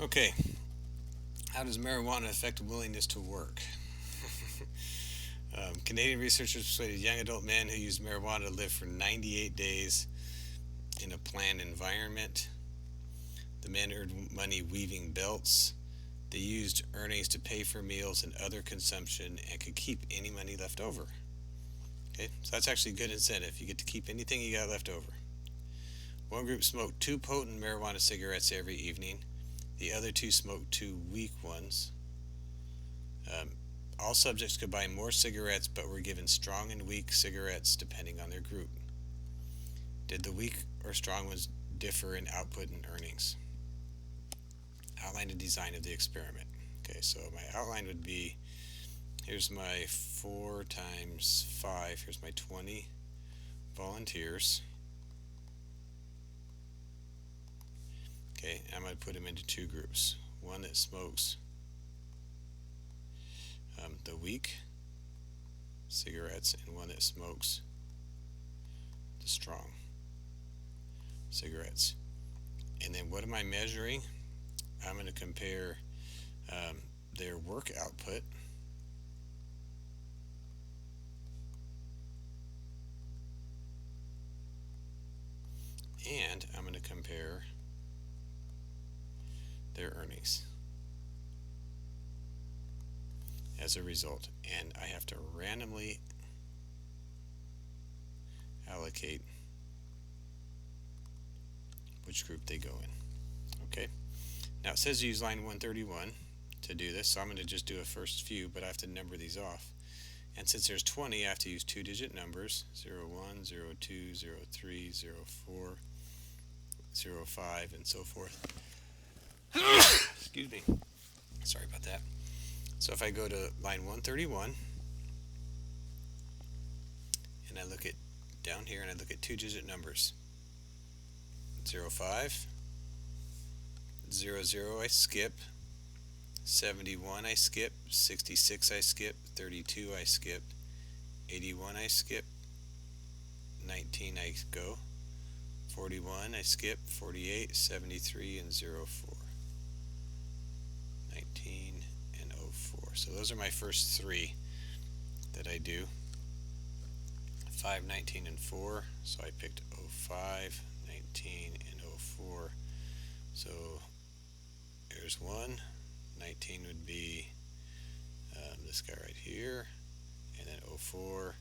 Okay, how does marijuana affect willingness to work? Canadian researchers persuaded young adult men who used marijuana to live for 98 days in a planned environment. The men earned money weaving belts. They used earnings to pay for meals and other consumption and could keep any money left over. Okay, so that's actually a good incentive. You get to keep anything you got left over. One group smoked two potent marijuana cigarettes every evening. The other two smoked two weak ones. Um, all subjects could buy more cigarettes but were given strong and weak cigarettes depending on their group. Did the weak or strong ones differ in output and earnings? Outline and design of the experiment. Okay, so my outline would be, here's my 4 times 5, here's my 20 volunteers. Okay, I'm going to put them into two groups. One that smokes the weak cigarettes, and one that smokes the strong cigarettes. And then what am I measuring? I'm going to compare their work output and I'm going to compare their earnings as a result. And I have to randomly allocate which group they go in. Okay. Now it says use line 131 to do this, so I'm going to just do a first few, but I have to number these off. And since there's 20, I have to use two-digit numbers, 01, 02, 03, 04, 05, and so forth. Excuse me. Sorry about that. So if I go to line 131, and I look at down here, and I look at two-digit numbers, 05, 00 I skip, 71 I skip, 66 I skip, 32 I skip, 81 I skip, 19 I go, 41 I skip, 48, 73, and 04. 19 and 04. So those are my first three that I do. 5, 19, and 4. So I picked 05, 19, and 04. So there's 1. 19 would be this guy right here, and then 04,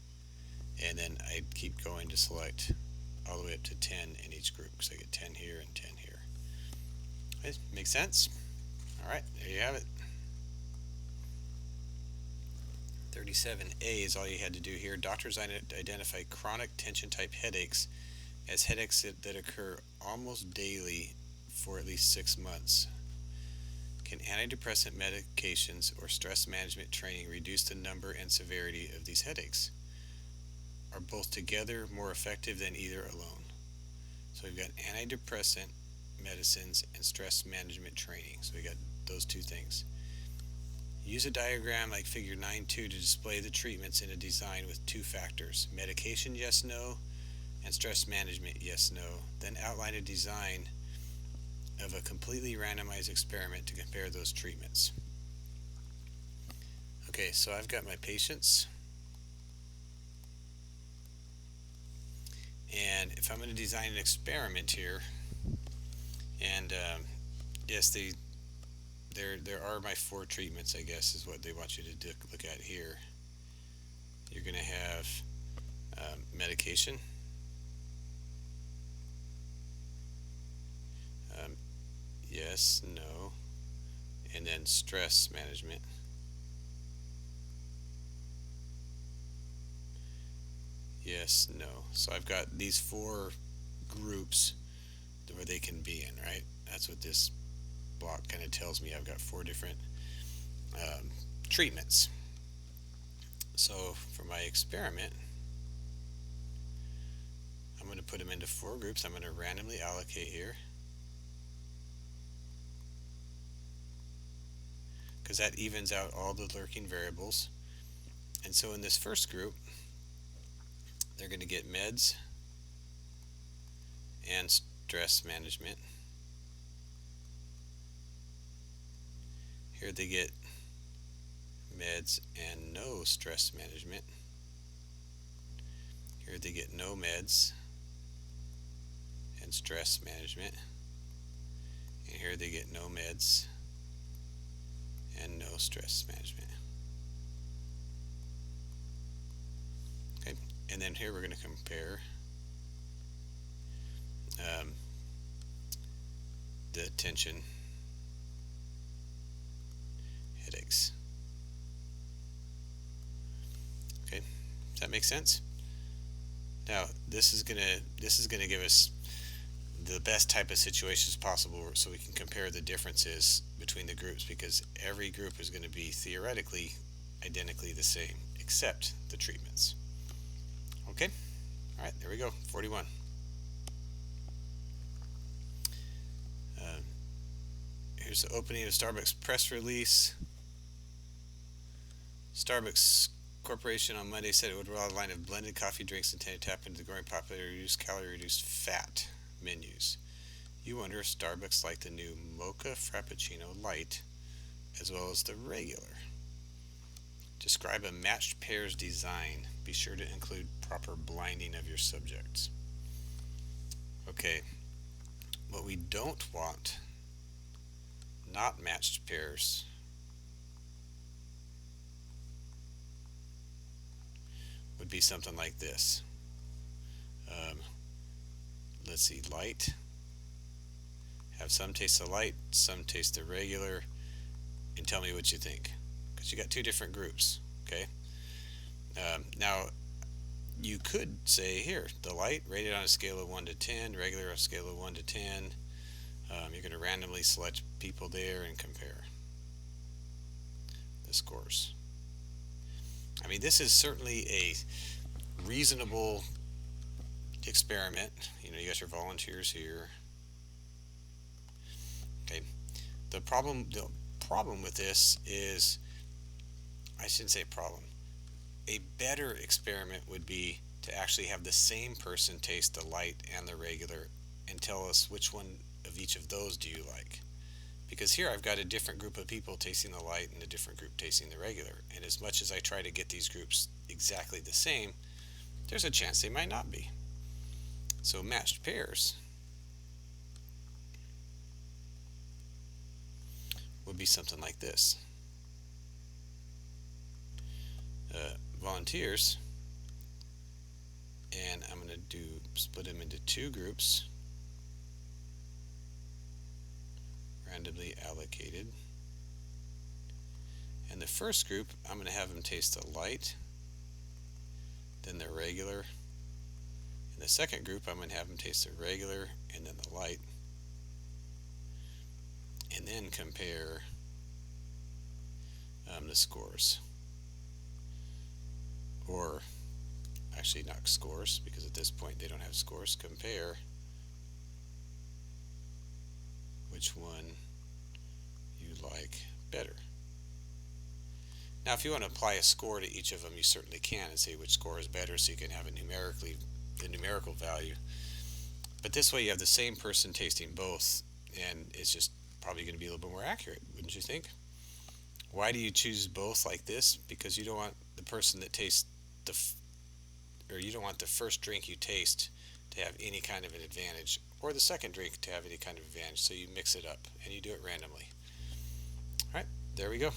and then I keep going to select all the way up to 10 in each group, because I get 10 here and 10 here. Okay, make sense? Alright, there you have it. 37A is all you had to do here. Doctors identify chronic tension type headaches as headaches that occur almost daily for at least 6 months. Can antidepressant medications or stress management training reduce the number and severity of these headaches? Are both together more effective than either alone? So we've got antidepressant medicines and stress management training. So we got those two things. Use a diagram like figure 9.2 to display the treatments in a design with two factors: medication, yes, no, and stress management, yes, no. Then outline a design of a completely randomized experiment to compare those treatments. Okay, so I've got my patients, and if I'm going to design an experiment here, and yes, there are my 4 treatments, I guess, is what they want you to look at here. You're going to have medication, yes, no, and then stress management. Yes, no. So I've got these 4 groups where they can be in, right? That's what this block kind of tells me. I've got 4 different treatments. So for my experiment, I'm going to put them into 4 groups. I'm going to randomly allocate here, because that evens out all the lurking variables. And so in this first group, they're going to get meds and stress management. Here they get meds and no stress management. Here they get no meds and stress management. And here they get no meds and no stress management. Okay, and then here we're going to compare the tension, headaches. Okay, does that make sense? Now this is gonna give us the best type of situations possible, so we can compare the differences between the groups, because every group is going to be theoretically identically the same except the treatments. Okay, all right, there we go. 41. Here's the opening of Starbucks press release. Starbucks Corporation on Monday said it would roll out a line of blended coffee drinks intended to tap into the growing popularity of reduced calorie, reduced fat menus. You wonder if Starbucks liked the new Mocha Frappuccino Light as well as the regular. Describe a matched pairs design. Be sure to include proper blinding of your subjects. Okay, what we don't want, not matched pairs, would be something like this. Let's see, light. Have some taste the light, some taste the regular, and tell me what you think. Because you got two different groups, okay? Now, you could say here, the light rated on a scale of 1 to 10, regular on a scale of 1 to 10. You're going to randomly select people there and compare the scores. I mean, this is certainly a reasonable experiment. You know, you got your volunteers here. Okay. The problem with this is, I shouldn't say problem. A better experiment would be to actually have the same person taste the light and the regular and tell us which one of each of those do you like. Because here I've got a different group of people tasting the light and a different group tasting the regular. And as much as I try to get these groups exactly the same, there's a chance they might not be. So matched pairs would be something like this. Volunteers, and I'm going to split them into two groups, randomly allocated. And the first group, I'm going to have them taste the light, then the regular. In the second group, I'm going to have them taste the regular and then the light, and then compare the scores. Or actually not scores, because at this point they don't have scores. Compare which one you like better. Now if you want to apply a score to each of them, you certainly can, and say which score is better, so you can have the numerical value. But this way you have the same person tasting both, and it's just probably going to be a little bit more accurate, wouldn't you think? Why do you choose both like this? Because you don't want the person that tastes you don't want the first drink you taste to have any kind of an advantage, or the second drink to have any kind of advantage. So you mix it up and you do it randomly. All right, there we go.